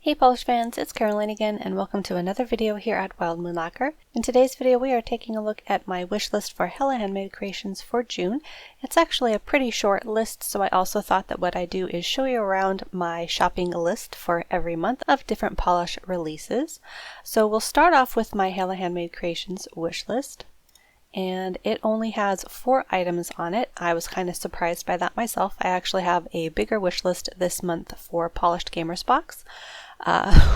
Hey polish fans, it's Caroline again and welcome to another video here at Wild Moon Lacquer. In today's video we are taking a look at my wish list for Hella Handmade Creations for June. It's actually a pretty short list, so I also thought that what I do is show you around my shopping list for every month of different polish releases. So we'll start off with my Hella Handmade Creations wish list. And it only has 4 items on it. I was kind of surprised by that myself. I actually have a bigger wish list this month for Polished Gamers Box.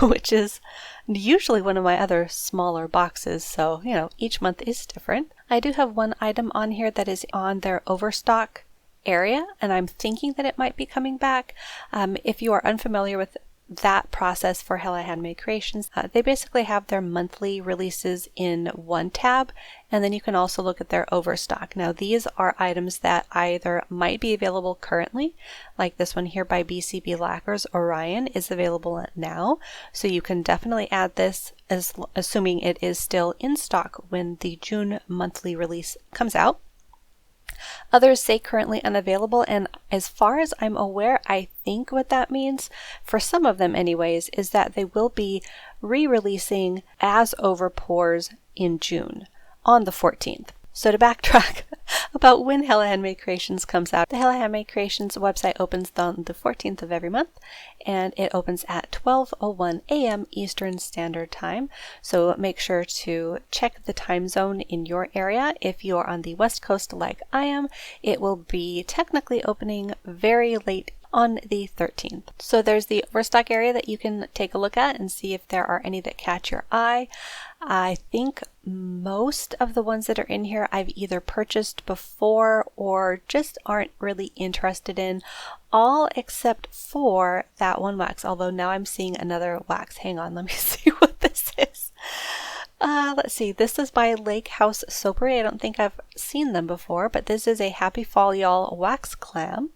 Which is usually one of my other smaller boxes, so each month is different. I do have one item on here that is on their Overstock area, and I'm thinking that it might be coming back. If you are unfamiliar with that process for Hella Handmade Creations, they basically have their monthly releases in one tab, and then you can also look at their Overstock. Now these are items that either might be available currently, like this one here by BCB Lacquer's Orion is available now, so you can definitely add this, assuming it is still in stock when the June monthly release comes out. Others say currently unavailable, and as far as I'm aware, I think what that means, for some of them anyways, is that they will be re-releasing as Overpours in June on the 14th. So to backtrack about when Hella Handmade Creations comes out, the Hella Handmade Creations website opens on the 14th of every month, and it opens at 12:01 a.m. Eastern Standard Time. So make sure to check the time zone in your area. If you are on the West Coast like I am, it will be technically opening very late on the 13th. So there's the Overstock area that you can take a look at and see if there are any that catch your eye. I think most of the ones that are in here I've either purchased before or just aren't really interested in, all except for that one wax, although now I'm seeing another wax. Hang on, let me see what this is. Let's see, this is by Lake House Soapery. I don't think I've seen them before, but this is a Happy Fall Y'all wax clam.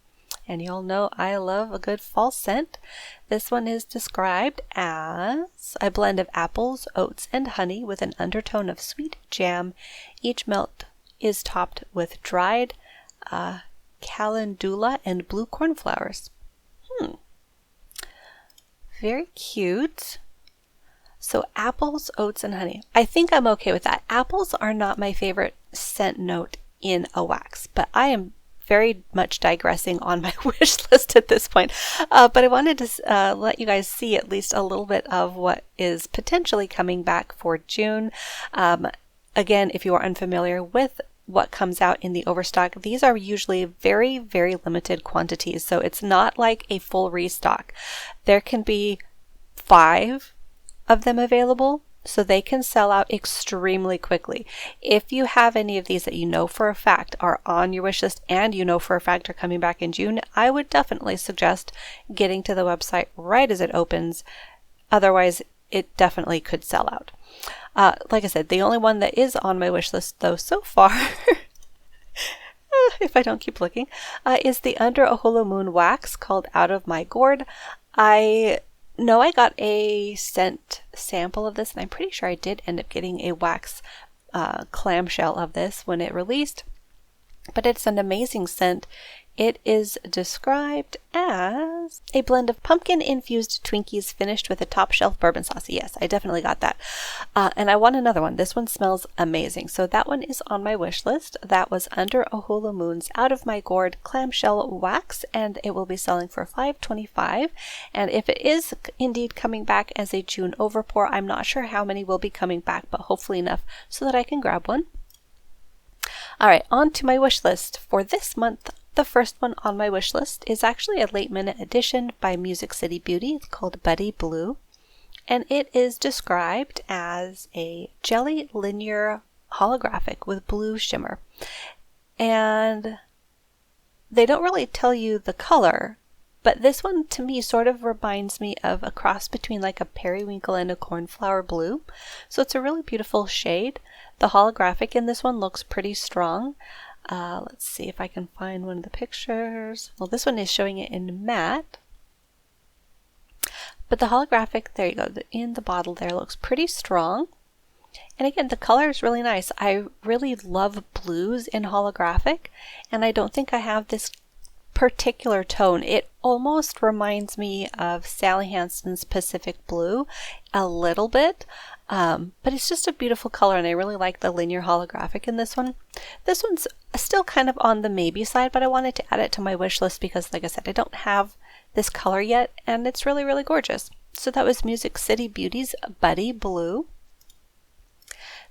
And y'all know I love a good fall scent. This one is described as a blend of apples, oats, and honey with an undertone of sweet jam. Each melt is topped with dried calendula and blue cornflowers. Very cute. So apples, oats, and honey. I think I'm okay with that. Apples are not my favorite scent note in a wax, but I am very much digressing on my wish list at this point, but I wanted to let you guys see at least a little bit of what is potentially coming back for June. Again, if you are unfamiliar with what comes out in the Overstock, these are usually very, very limited quantities, so it's not like a full restock. There can be 5 of them available, so they can sell out extremely quickly. If you have any of these that you know for a fact are on your wish list and you know for a fact are coming back in June, I would definitely suggest getting to the website right as it opens. Otherwise, it definitely could sell out. Like I said, the only one that is on my wish list though so far, if I don't keep looking, is the Under a Holo Moon wax called Out of My Gourd. I got a scent sample of this, and I'm pretty sure I did end up getting a wax clamshell of this when it released, but it's an amazing scent. It is described as a blend of pumpkin-infused Twinkies finished with a top-shelf bourbon sauce. Yes, I definitely got that. And I want another one. This one smells amazing. So that one is on my wish list. That was Under a Holo Moon's Out of My Gourd clamshell wax, and it will be selling for $5.25. And if it is indeed coming back as a June overpour, I'm not sure how many will be coming back, but hopefully enough so that I can grab one. All right, on to my wish list for this month. The first one on my wish list is actually a late minute edition by Music City Beauty. It's called Buddy Blue, and it is described as a jelly linear holographic with blue shimmer. And they don't really tell you the color, but this one to me sort of reminds me of a cross between like a periwinkle and a cornflower blue. So it's a really beautiful shade. The holographic in this one looks pretty strong. Let's see if I can find one of the pictures. Well, this one is showing it in matte, but the holographic, there you go, in the bottle there looks pretty strong. And again, the color is really nice. I really love blues in holographic, and I don't think I have this particular tone. It almost reminds me of Sally Hansen's Pacific Blue a little bit, but it's just a beautiful color, and I really like the linear holographic in this one. This one's still kind of on the maybe side, but I wanted to add it to my wish list because, like I said, I don't have this color yet, and it's really, really gorgeous. So that was Music City Beauty's Buddy Blue.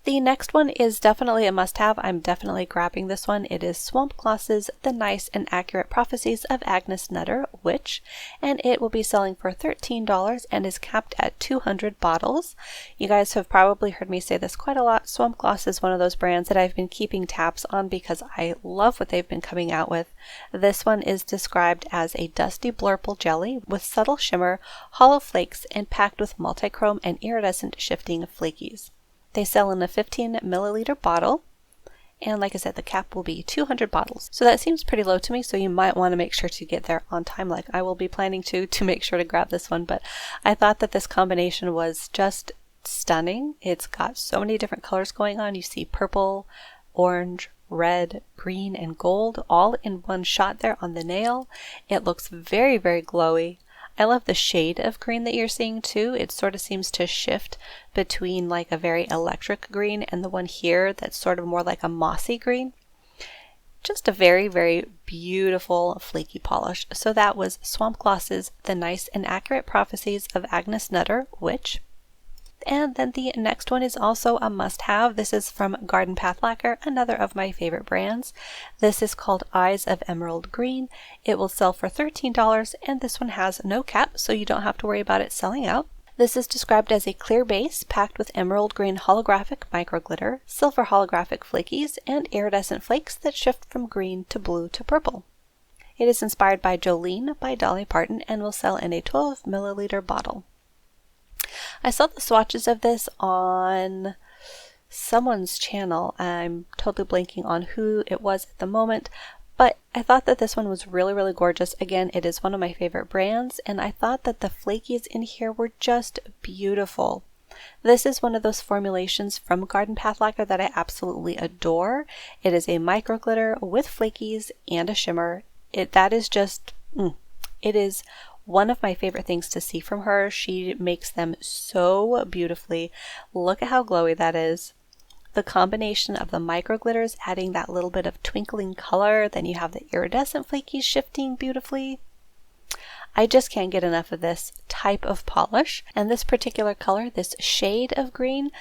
The next one is definitely a must-have. I'm definitely grabbing this one. It is Swamp Gloss's The Nice and Accurate Prophecies of Agnes Nutter, Witch, and it will be selling for $13 and is capped at 200 bottles. You guys have probably heard me say this quite a lot. Swamp Gloss is one of those brands that I've been keeping tabs on because I love what they've been coming out with. This one is described as a dusty blurple jelly with subtle shimmer, hollow flakes, and packed with multichrome and iridescent shifting flakies. They sell in a 15 milliliter bottle, and like I said, the cap will be 200 bottles. So that seems pretty low to me, so you might want to make sure to get there on time, like I will be planning to make sure to grab this one. But I thought that this combination was just stunning. It's got so many different colors going on. You see purple, orange, red, green, and gold all in one shot there on the nail. It looks very, very glowy. I love the shade of green that you're seeing too. It sort of seems to shift between like a very electric green and the one here that's sort of more like a mossy green. Just a very, very beautiful flaky polish. So that was Swamp Gloss's The Nice and Accurate Prophecies of Agnes Nutter, Witch. And then the next one is also a must-have. This is from Garden Path Lacquer, another of my favorite brands. This is called Eyes of Emerald Green. It will sell for $13, and this one has no cap, so you don't have to worry about it selling out. This is described as a clear base packed with emerald green holographic microglitter, silver holographic flakies, and iridescent flakes that shift from green to blue to purple. It is inspired by Jolene by Dolly Parton and will sell in a 12 milliliter bottle. I saw the swatches of this on someone's channel. I'm totally blanking on who it was at the moment, but I thought that this one was really, really gorgeous. Again, it is one of my favorite brands, and I thought that the flakies in here were just beautiful. This is one of those formulations from Garden Path Lacquer that I absolutely adore. It is a micro glitter with flakies and a shimmer. That is just, it is one of my favorite things to see from her. She makes them so beautifully. Look at how glowy that is. The combination of the micro glitters adding that little bit of twinkling color, then you have the iridescent flakies shifting beautifully. I just can't get enough of this type of polish. And this particular color, this shade of green,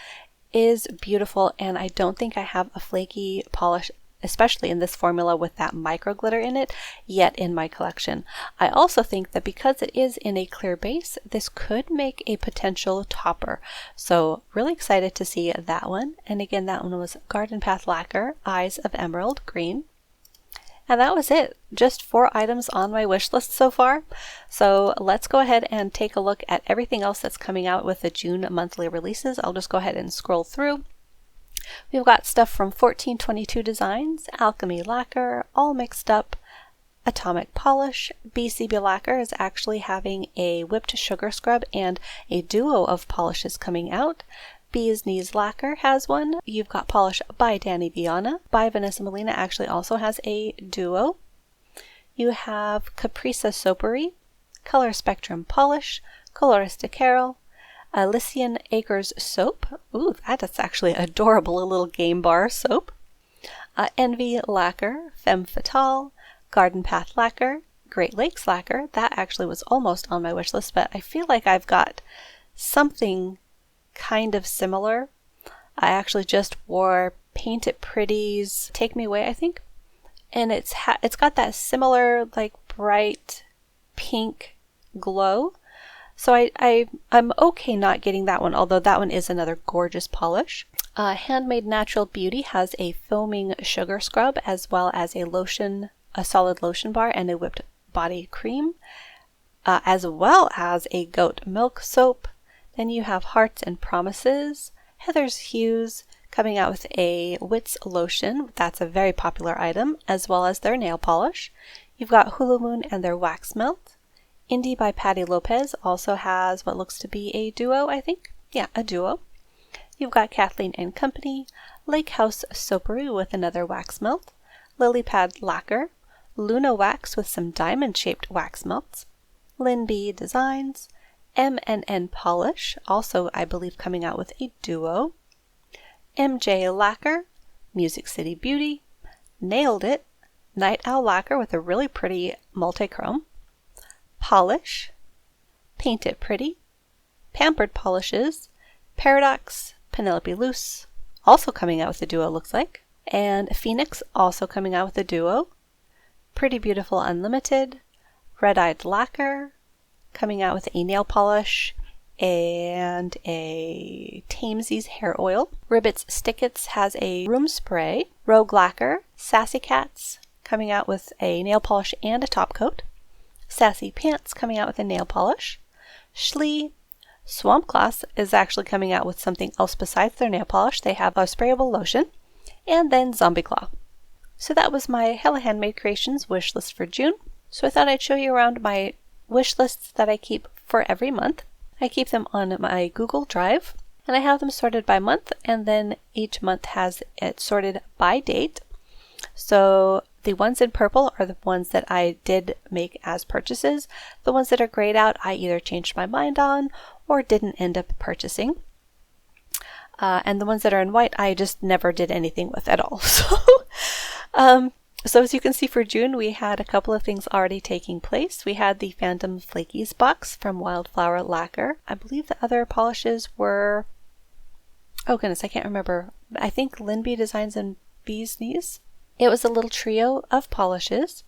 is beautiful, and I don't think I have a flaky polish, especially in this formula with that micro glitter in it, yet in my collection. I also think that because it is in a clear base, this could make a potential topper. So really excited to see that one. And again, that one was Garden Path Lacquer, Eyes of Emerald Green. And that was it. Just 4 items on my wish list so far. So let's go ahead and take a look at everything else that's coming out with the June monthly releases. I'll just go ahead and scroll through. We've got stuff from 1422 Designs, Alchemy Lacquer, All Mixed Up, Atomic Polish. BCB Lacquer is actually having a whipped sugar scrub and a duo of polishes coming out. Bee's Knees Lacquer has one. You've got polish by Danny Viana. By Vanessa Molina actually also has a duo. You have Caprisa Soapery, Color Spectrum Polish, Colorista Carol, Elysian Acres Soap. Ooh, that is actually adorable, a little game bar soap. Envy Lacquer, Femme Fatale, Garden Path Lacquer, Great Lakes Lacquer. That actually was almost on my wish list, but I feel like I've got something kind of similar. I actually just wore Paint It Pretty's Take Me Away, I think. And it's got that similar, like, bright pink glow. So I'm okay not getting that one, although that one is another gorgeous polish. Handmade Natural Beauty has a foaming sugar scrub as well as a solid lotion bar and a whipped body cream, as well as a goat milk soap. Then you have Hearts and Promises, Heather's Hues coming out with a Wits lotion. That's a very popular item, as well as their nail polish. You've got Hula Moon and their wax melt. Indie by Patty Lopez also has what looks to be a duo, I think. Yeah, a duo. You've got Kathleen and Company, Lake House Soapery with another wax melt, Lily Pad Lacquer, Luna Wax with some diamond-shaped wax melts, Lynn B Designs, M&N Polish, also I believe coming out with a duo, MJ Lacquer, Music City Beauty, Nailed It, Night Owl Lacquer with a really pretty multi-chrome, Polish, Paint It Pretty, Pampered Polishes, Paradox, Penelope Loose, also coming out with a duo looks like, and Phoenix also coming out with a duo, Pretty Beautiful Unlimited, Red Eyed Lacquer, coming out with a nail polish and a Tamesies hair oil. Ribbits Stickets has a room spray. Rogue Lacquer, Sassy Cats coming out with a nail polish and a top coat. Sassy Pants coming out with a nail polish. Schlee Swamp Gloss is actually coming out with something else besides their nail polish. They have a sprayable lotion. And then Zombie Claw. So that was my Hella Handmade Creations wish list for June. So I thought I'd show you around my wish lists that I keep for every month. I keep them on my Google Drive, and I have them sorted by month, and then each month has it sorted by date. So the ones in purple are the ones that I did make as purchases. The ones that are grayed out, I either changed my mind on or didn't end up purchasing. And the ones that are in white, I just never did anything with at all. So as you can see for June, we had a couple of things already taking place. We had the Phantom Flakies box from Wildflower Lacquer. I believe the other polishes were, oh goodness, I can't remember. I think Lynn B Designs and Bee's Knees. It was a little trio of polishes.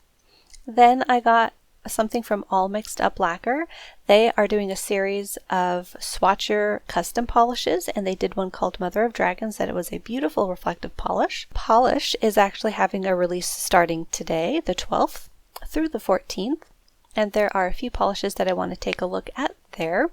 Then I got something from All Mixed Up Lacquer. They are doing a series of swatcher custom polishes, and they did one called Mother of Dragons that it was a beautiful reflective polish. Polish is actually having a release starting today, the 12th, through the 14th, and there are a few polishes that I want to take a look at there.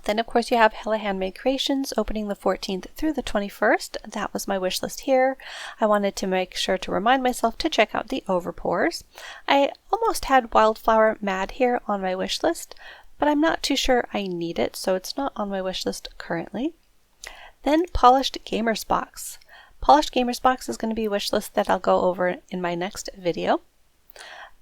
Then of course you have Hella Handmade Creations opening the 14th through the 21st. That was my wish list here. I wanted to make sure to remind myself to check out the Overpours. I almost had Wildflower Mad here on my wish list, but I'm not too sure I need it, so it's not on my wish list currently. Then Polished Gamers Box. Polished Gamers Box is going to be a wish list that I'll go over in my next video.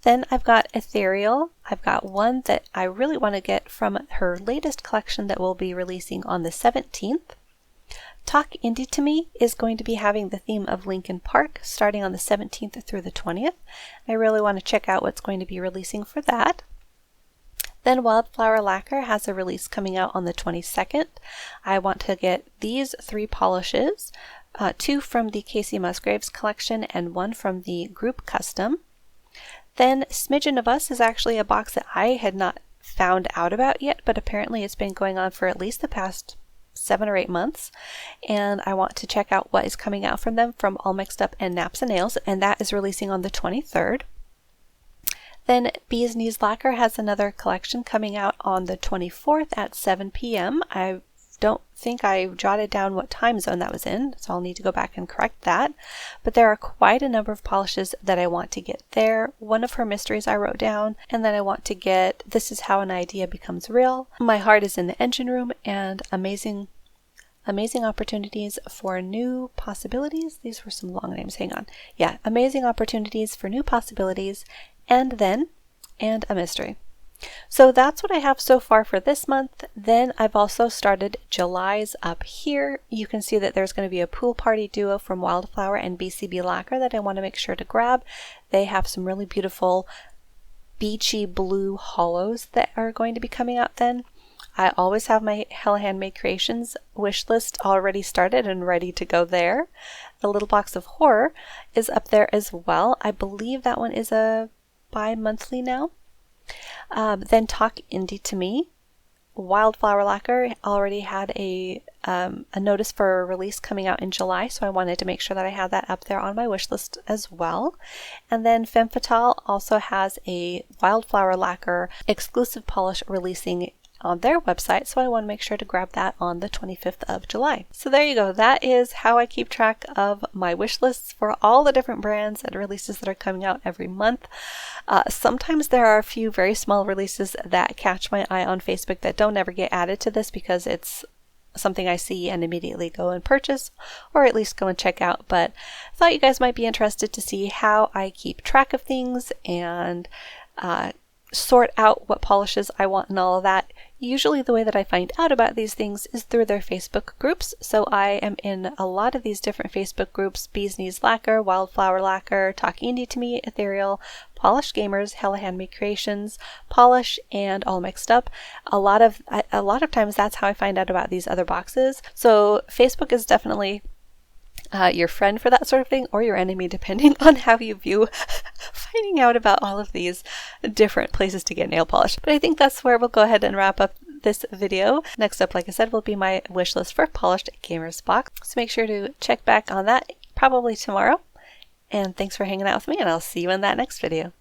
Then I've got Ethereal. I've got one that I really want to get from her latest collection that will be releasing on the 17th. Talk Indie to Me is going to be having the theme of Lincoln Park starting on the 17th through the 20th. I really want to check out what's going to be releasing for that. Then Wildflower Lacquer has a release coming out on the 22nd. I want to get these 3 polishes, 2 from the Casey Musgraves collection and 1 from the Group Custom. Then Smidgen of Us is actually a box that I had not found out about yet, but apparently it's been going on for at least the past 7 or 8 months, and I want to check out what is coming out from them from All Mixed Up and Naps and Nails, and that is releasing on the 23rd. Then Bee's Knees Lacquer has another collection coming out on the 24th at 7 p.m. I don't think I jotted down what time zone that was in, so I'll need to go back and correct that. But there are quite a number of polishes that I want to get there. One of her mysteries I wrote down, and then I want to get This Is How an Idea Becomes Real, My Heart is in the Engine Room, and Amazing Opportunities for New Possibilities. These were some long names, hang on. Yeah, Amazing Opportunities for New Possibilities, and Then, and a Mystery. So that's what I have so far for this month. Then I've also started July's up here. You can see that there's going to be a pool party duo from Wildflower and BCB Lacquer that I want to make sure to grab. They have some really beautiful beachy blue hollows that are going to be coming out then. I always have my Hella Handmade Creations wish list already started and ready to go there. The Little Box of Horror is up there as well. I believe that one is a bi-monthly now. Then Talk Indie to Me. Wildflower Lacquer already had a notice for a release coming out in July, so I wanted to make sure that I had that up there on my wish list as well. And then Femme Fatale also has a Wildflower Lacquer exclusive polish releasing on their website, so I want to make sure to grab that on the 25th of July. So there you go. That is how I keep track of my wish lists for all the different brands and releases that are coming out every month. Sometimes there are a few very small releases that catch my eye on Facebook that don't ever get added to this because it's something I see and immediately go and purchase, or at least go and check out. But I thought you guys might be interested to see how I keep track of things and sort out what polishes I want and all of that. Usually the way that I find out about these things is through their Facebook groups. So I am in a lot of these different Facebook groups: Bees Knees Lacquer, Wildflower Lacquer, Talk Indie to Me, Ethereal, Polished Gamers, Hella Handmade Creations, Polish, and all mixed up. A lot of times that's how I find out about these other boxes. So Facebook is definitely your friend for that sort of thing, or your enemy, depending on how you view finding out about all of these different places to get nail polish. But I think that's where we'll go ahead and wrap up this video. Next up, like I said, will be my wish list for Polished Gamers box. So make sure to check back on that probably tomorrow. And thanks for hanging out with me, and I'll see you in that next video.